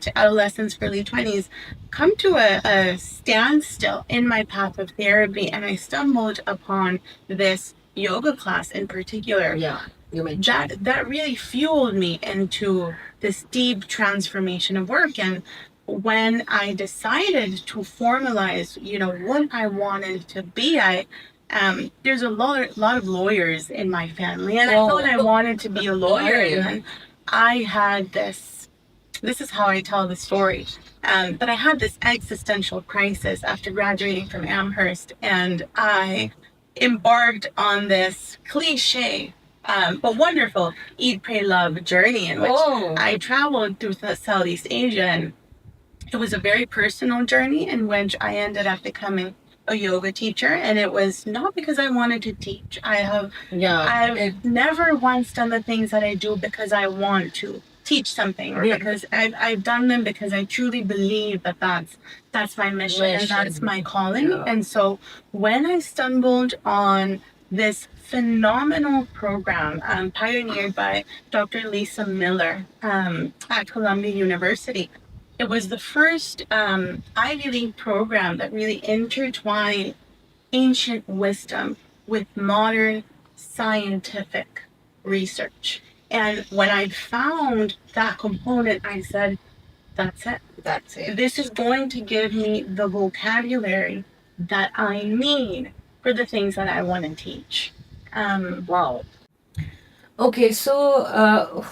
to adolescence, early 20s, come to a standstill in my path of therapy. And I stumbled upon this yoga class in particular. Yeah, you mentioned. That really fueled me into this deep transformation of work. And when I decided to formalize, what I wanted to be, there's a lot of lawyers in my family, and I thought I wanted to be a lawyer. And I had this is how I tell the story. But I had this existential crisis after graduating from Amherst, and I embarked on this cliche, but wonderful eat, pray, love journey in which I traveled through Southeast Asia. And it was a very personal journey in which I ended up becoming a yoga teacher, and it was not because I wanted to teach. I've never once done the things that I do because I want to teach something, or because I've done them because I truly believe that that's my mission and that's my calling. And so when I stumbled on this phenomenal program pioneered by Dr. Lisa Miller at Columbia University, it was the first Ivy League program that really intertwined ancient wisdom with modern scientific research. And when I found that component, I said, that's it. That's it. This is going to give me the vocabulary that I need for the things that I want to teach. Wow. Okay, so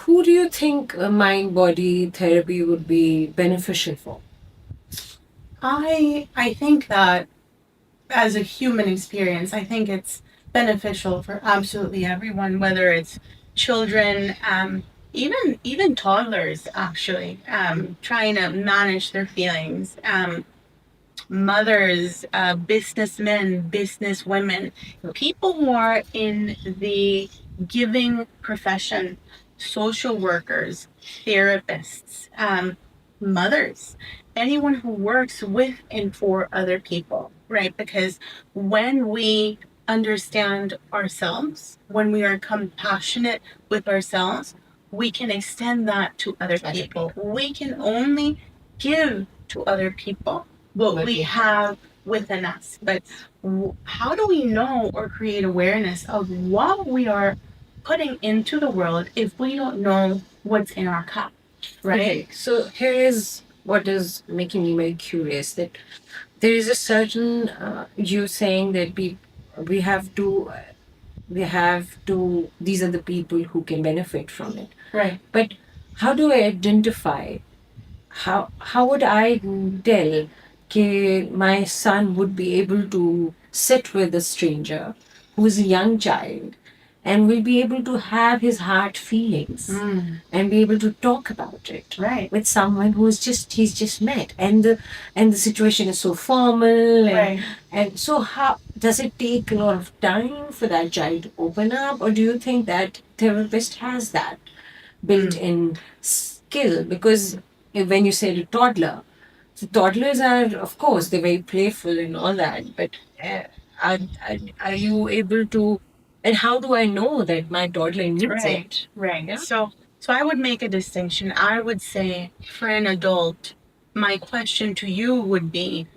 who do you think mind-body therapy would be beneficial for? I think that as a human experience, I think it's beneficial for absolutely everyone, whether it's children, even toddlers, actually, trying to manage their feelings, mothers, businessmen, businesswomen, people who are in the giving profession, social workers, therapists, mothers, anyone who works with and for other people, right? Because when we understand ourselves, when we are compassionate with ourselves, we can extend that to other people. We can only give to other people what we have within us. But how do we know or create awareness of what we are putting into the world if we don't know what's in our cup, right? Okay, so here is what is making me very curious, that there is a certain you saying that we have to these are the people who can benefit from it, Right. but how do I identify, how would I tell that my son would be able to sit with a stranger who is a young child and will be able to have his heart feelings and be able to talk about it with someone who is he's just met, and the situation is so formal, and so how does it take a lot of time for that child to open up, or do you think that therapist has that built-in skill? Because when you say a toddler, so toddlers are, of course, they're very playful and all that, but are you able to, and how do I know that my toddler needs it? Right. Yeah? So I would make a distinction. I would say for an adult, my question to you would be,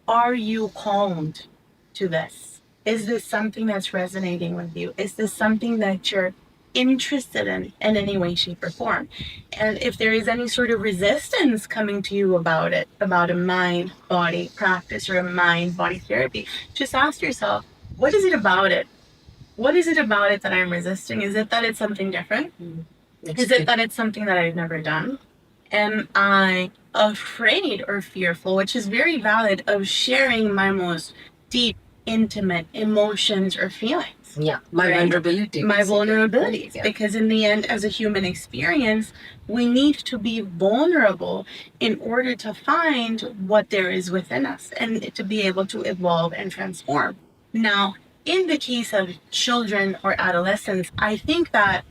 are you called to this? Is this something that's resonating with you? Is this something that you're interested in any way, shape, or form? And if there is any sort of resistance coming to you about it, about a mind-body practice or a mind-body therapy, just ask yourself, what is it about it? What is it about it that I'm resisting? Is it that it's something different? Is it that it's something that I've never done? Am I afraid or fearful, which is very valid, of sharing my most deep, intimate emotions or feelings? Yeah, my vulnerability. My vulnerabilities. Yeah. Because in the end, as a human experience, we need to be vulnerable in order to find what there is within us and to be able to evolve and transform. Now, in the case of children or adolescents, I think that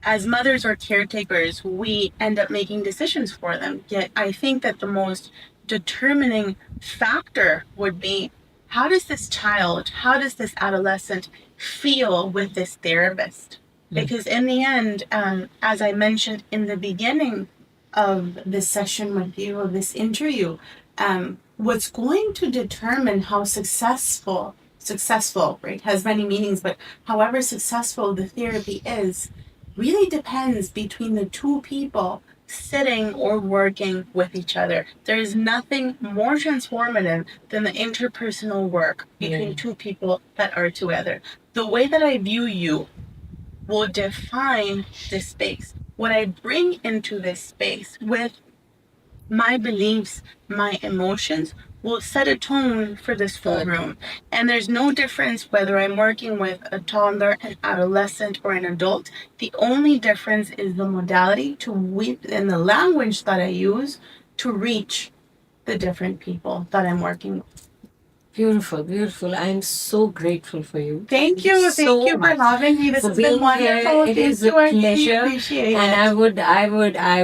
as mothers or caretakers, we end up making decisions for them. Yet I think that the most determining factor would be, how does this child, how does this adolescent feel with this therapist? Because in the end, as I mentioned in the beginning, of this session with you, of this interview, what's going to determine how successful, right, has many meanings, but however successful the therapy is, really depends between the two people sitting or working with each other. There is nothing more transformative than the interpersonal work between two people that are together. The way that I view you will define this space. What I bring into this space with my beliefs, my emotions will set a tone for this full room. And there's no difference whether I'm working with a toddler, an adolescent, or an adult. The only difference is the modality and the language that I use to reach the different people that I'm working with. Beautiful, beautiful. I'm so grateful for you. Thank you. Thank you for having me. This has been wonderful. It is a pleasure. And I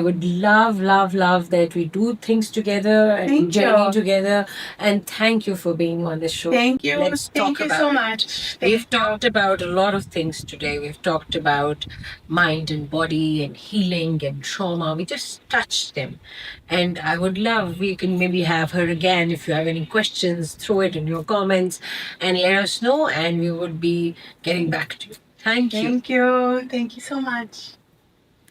would love that we do things together and journey together. And thank you for being on this show. Thank you. Thank you so much. We've talked about a lot of things today. We've talked about mind and body and healing and trauma. We just touched them. And I would love, we can maybe have her again. If you have any questions, throw it in your comments and let us know, and we would be getting back to you. Thank you. Thank you. Thank you so much.